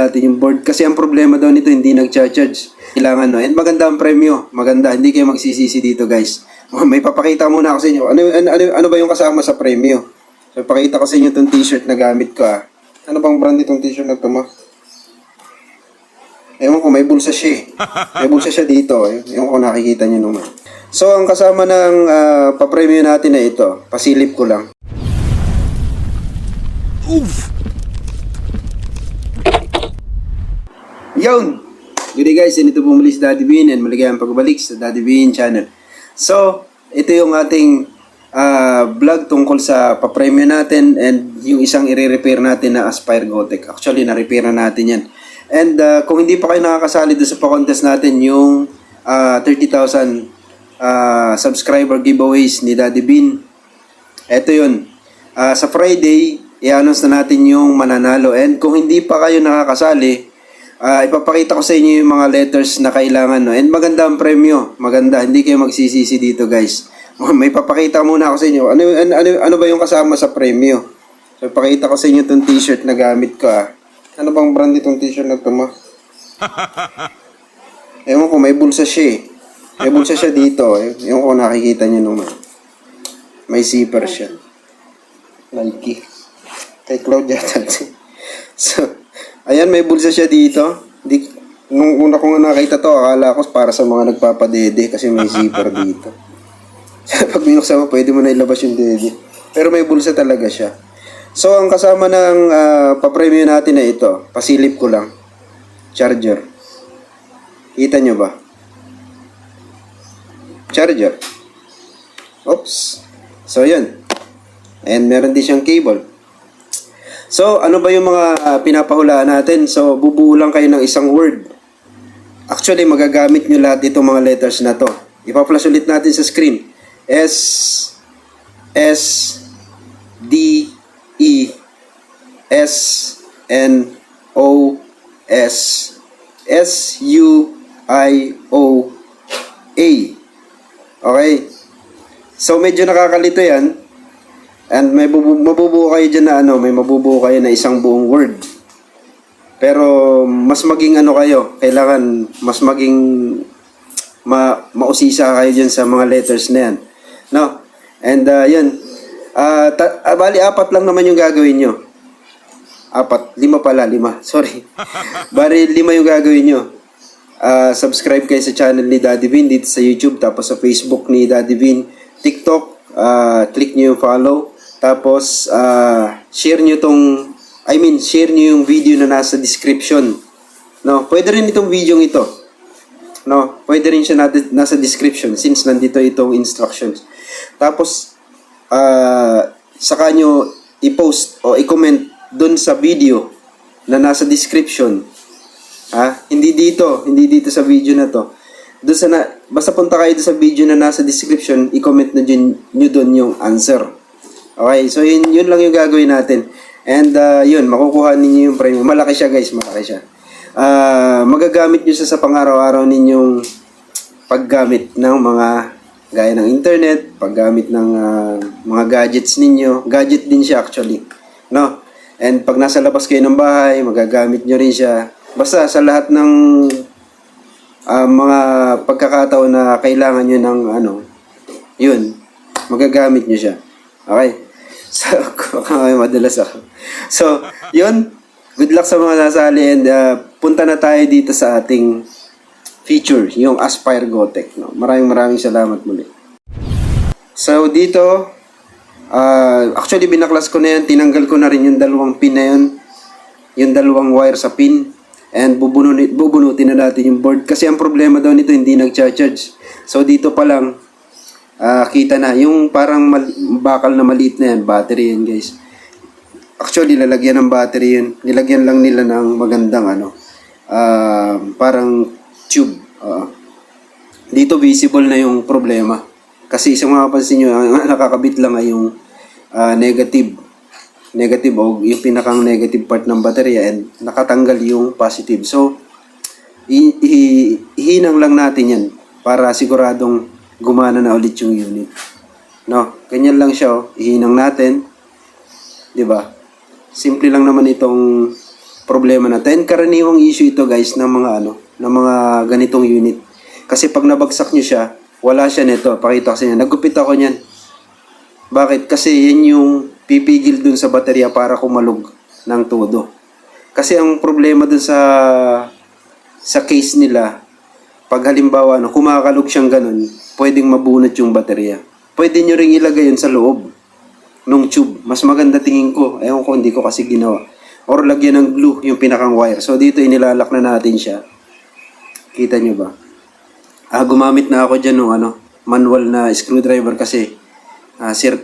natin yung board kasi ang problema daw nito hindi nag-charge. Kailangan no. And maganda ang premyo. Maganda. Hindi kayo magsisisi dito, guys. May papakita muna ako sa inyo. Ano ba yung kasama sa premyo? So, pakita ko sa inyo itong t-shirt na gamit ko. Ano bang brand itong t-shirt na ito mo? Ewan ko, may bulsa siya eh. May bulsa siya dito. Ewan ko nakikita nyo naman. So, ang kasama ng pa-premyo natin na ito, pasilip ko lang. Oof! Yun! Good day guys, ito bumalik sa Daddy Bean and maligayang pagbalik sa Daddy Bean channel. So, ito yung ating vlog tungkol sa pa-premyo natin and yung isang i-repair natin na Aspire Gotek. Actually, na-repair na natin yan. And kung hindi pa kayo nakakasali doon sa pa-contest natin, yung 30,000 subscriber giveaways ni Daddy Bean. Ito yun. Sa Friday, i-announce na natin yung mananalo. And kung hindi pa kayo nakakasali, ipapakita ko sa inyo yung mga letters na kailangan. No? And maganda ang premyo. Maganda. Hindi kayo magsisisi dito, guys. May papakita muna ako sa inyo. Ano ba yung kasama sa premyo? So, ipakita ko sa inyo itong t-shirt na gamit ko. Ano bang brand itong t-shirt na ito mo? Ewan ko, may bulsa siya eh. May bulsa siya dito. Ewan ko nakikita nyo naman. May zipper siya. Nike. Kay Cloud yata. So, ayan, may bulsa siya dito. Nung una ko nga nakita to, akala ko para sa mga nagpapadede kasi may zipper dito. Pag binuksan mo, pwede mo na ilabas yung dede. Pero may bulsa talaga siya. So, ang kasama ng pa-premyo natin na ito, pasilip ko lang. Charger. Kita nyo ba? Charger. Oops. So, yun. And meron din siyang cable. So, ano ba yung mga pinapahulaan natin? So, bubuo lang kayo ng isang word. Actually, magagamit nyo lahat itong mga letters na to. Ipa-flash ulit natin sa screen. S, D, E, S, N, O, S, S, U, I, O, A. Okay? So, medyo nakakalito yan. And may mabubuo kayo dyan na may mabubuo kayo na isang buong word. Pero, mas maging kayo, kailangan mas maging mausisa kayo dyan sa mga letters na yan. No? And, yun. Bali, 4 lang naman yung gagawin nyo. 5 pala, 5. Sorry. Bali, 5 yung gagawin nyo. Subscribe kayo sa channel ni Daddy Bean dito sa YouTube, tapos sa Facebook ni Daddy Bean, TikTok, click nyo yung follow, tapos share nyo yung video na nasa description. No, pwede rin itong video ito. No, pwede rin siya nasa description since nandito itong instructions. Tapos saka nyo i-post o i-comment dun sa video na nasa description. Hindi dito sa video na to. Basta punta kayo sa video na nasa description, i-comment na nyo doon yung answer. Okay, so yun lang yung gagawin natin. And yun, makukuha ninyo yung premium. Malaki siya guys, malaki siya. Magagamit nyo siya sa pang-araw-araw ninyong paggamit ng mga gaya ng internet, paggamit ng mga gadgets ninyo. Gadget din siya actually. No? And pag nasa labas kayo ng bahay, magagamit nyo rin siya. Basta sa lahat ng mga pagkakataon na kailangan nyo ng yun, magagamit nyo siya. Okay? So, madalas ako. So, yun. Good luck sa mga nasali and punta na tayo dito sa ating feature, yung Aspire Gotek. No? Maraming salamat muli. So, dito, actually binaklas ko na yan. Tinanggal ko na rin yung 2 pin na yun. Yung 2 wire sa pin. And bubunutin na natin yung board. Kasi ang problema daw nito, hindi nag-charge. So, dito pa lang, kita na. Yung parang bakal na maliit na yan, battery yan guys. Actually, lalagyan ng battery yun. Nilagyan lang nila ng magandang parang tube. Dito visible na yung problema. Kasi isang mapapansin nyo, nakakabit lang ay yung negative o yung pinakang negative part ng baterya and nakatanggal yung positive. So, ihinang lang natin yan para siguradong gumana na ulit yung unit. No, ganyan lang siya. Ihinang natin. 'Di ba? Simple lang naman itong problema na to. And karaniwang issue ito guys ng mga ng mga ganitong unit. Kasi pag nabagsak nyo siya, wala siya nito. Pakita ko sa inyo. Nagupit ako niyan. Bakit? Kasi yan yung pipigil dun sa baterya para kumalog ng todo. Kasi ang problema dun sa case nila, pag halimbawa kumakalog siyang ganun, pwedeng mabunot yung baterya. Pwede nyo ring ilagay yun sa loob nung tube. Mas maganda tingin ko. Ewan ko, hindi ko kasi ginawa. Or lagyan ng glue yung pinakang wire. So dito inilalak na natin siya. Kita nyo ba? Gumamit na ako dyan ng manual na screwdriver kasi sir,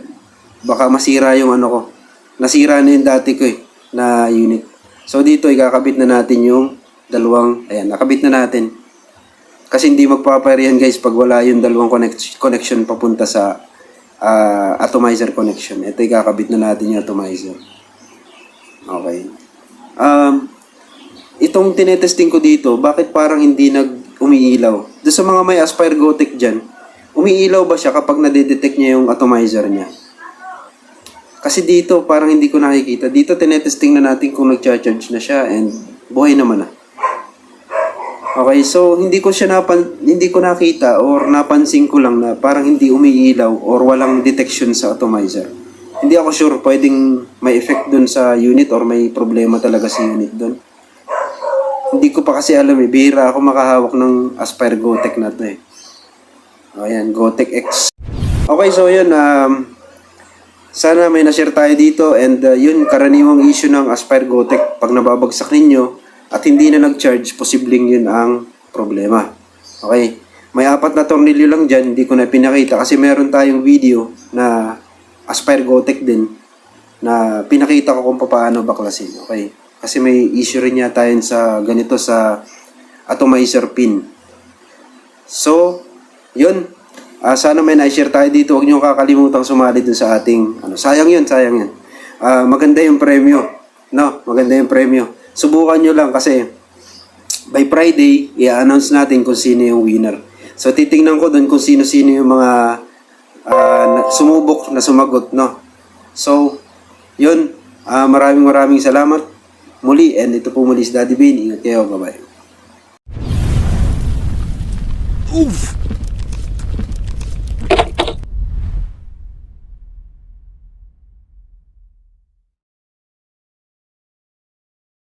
baka masira yung ko. Nasira na yung dati ko na unit. So dito ikakabit na natin yung dalawang, ayan, nakabit na natin. Kasi hindi magpaparihan guys pag wala yung dalawang connection papunta sa atomizer connection. Ito ikakabit na natin yung atomizer. Okay. Itong tinetesting ko dito, bakit parang hindi umiilaw? Doon sa mga may Aspire Gotek dyan, umiilaw ba siya kapag nadedetect niya yung atomizer niya? Kasi dito, parang hindi ko nakikita. Dito, tinetesting na natin kung nag-charge na siya and buhay naman na. Okay, so hindi ko nakita or napansin ko lang na parang hindi umiilaw or walang detection sa atomizer. Hindi ako sure pwedeng may effect dun sa unit or may problema talaga sa unit dun. Hindi ko pa kasi alam bihira ako makahawak ng Aspire Gotek na to Ayan, Gotek X. Okay, so yun, sana may na-share tayo dito and yun, karaniwang issue ng Aspire Gotek pag nababagsak ninyo at hindi na nag-charge, posibleng yun ang problema. Okay, may 4 na tornilyo lang dyan, hindi ko na pinakita kasi meron tayong video na Aspire Gotek din na pinakita ko kung paano baklasin. Okay, kasi may issue rin yata yun sa ganito sa atomizer pin. So, yun. Sana may na-share tayo dito. Huwag niyo kakalimutan sumali dun sa ating sayang yun. Maganda yung premyo. No, maganda yung premyo. Subukan nyo lang kasi by Friday, i-announce natin kung sino yung winner. So, titingnan ko dun kung sino-sino yung mga sumubok na sumagot, no? So, yun. Maraming salamat muli. And ito po muli si Daddy Bean. Ingat kayo. Bye-bye. Oof!